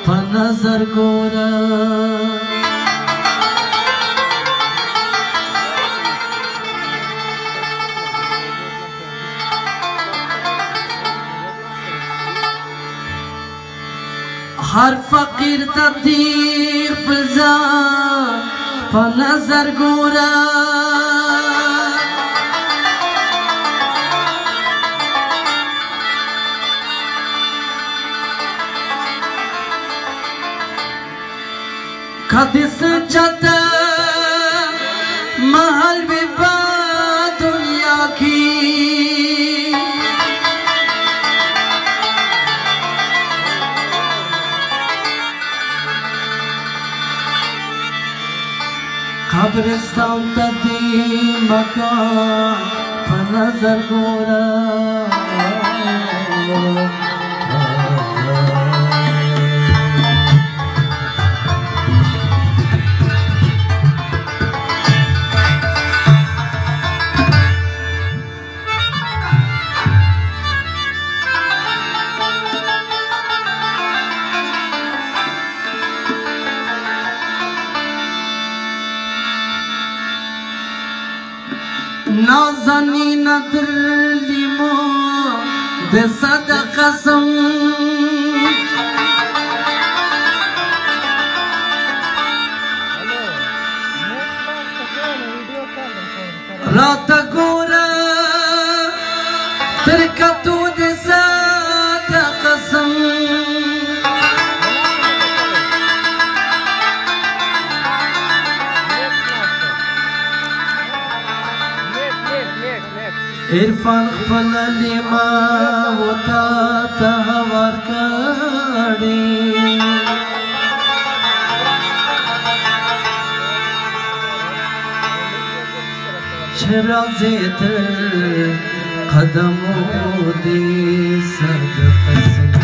په نظر ګوره هر فقیر ته تیغ خپل ځان په نظر ګوره که دې څه چاته محل وي په دنیا کې قبرستان ته دې مکان په نظر ګوره نازنین در لیمو د صدق قسم راته ګوره تر کتو د صدق قسم عرفان خپل لیما وتا ته ورکړي شرازه تر قدمو دې صدقه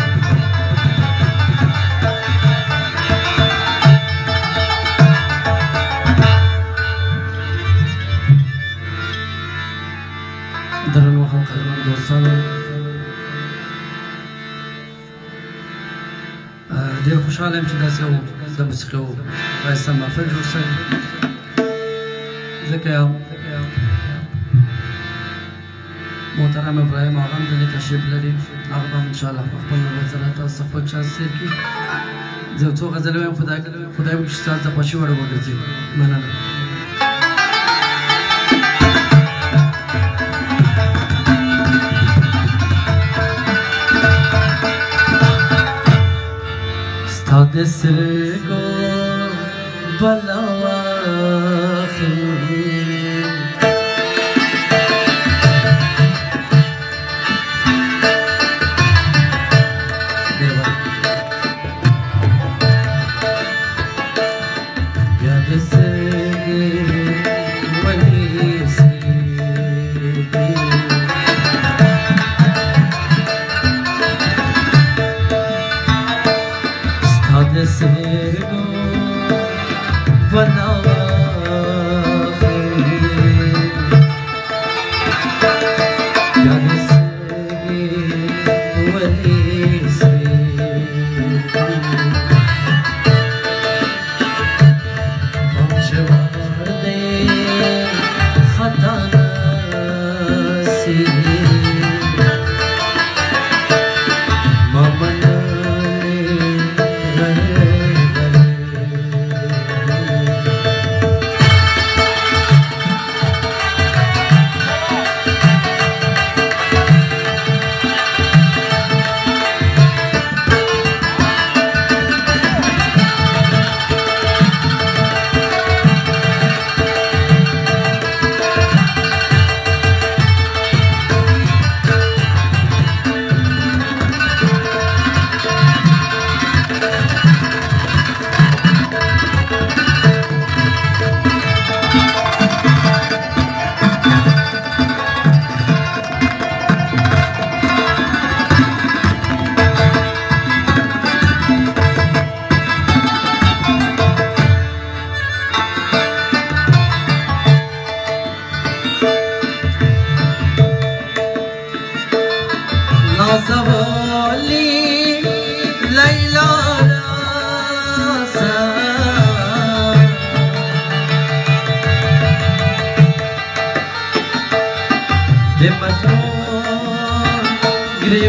درنو قدرمن دوستانو ډېر خوشحاله یم چې داسې یو د موسیقۍ یو ښایسته محفل جوړ شوی ځکه محترم ابراهیم آقا هم دلې تشریف لري هغه به هم انشاءالله په خپل نوبت سره تاسو ته خپل چانس تېر کړي زه یو څو غزلې وایم خدای وکړي چې ستاسو د خوښې وړ وګرځي مننه د سترګو بلا واخلي بیا د سترګې ونیسي د سترګو بلا واخلي بیا د سترګې ونیسي پام شوار دی خطا نسی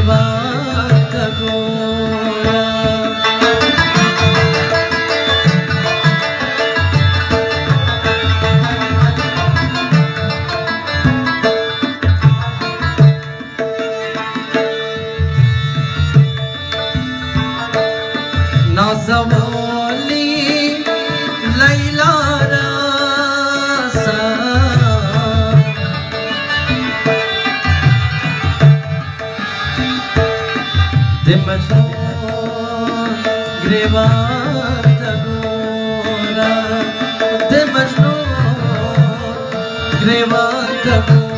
گریبان تگورا نازولی لیلا راسا ده مجنون گریبان تگورا ده مجنون گریبان تگورا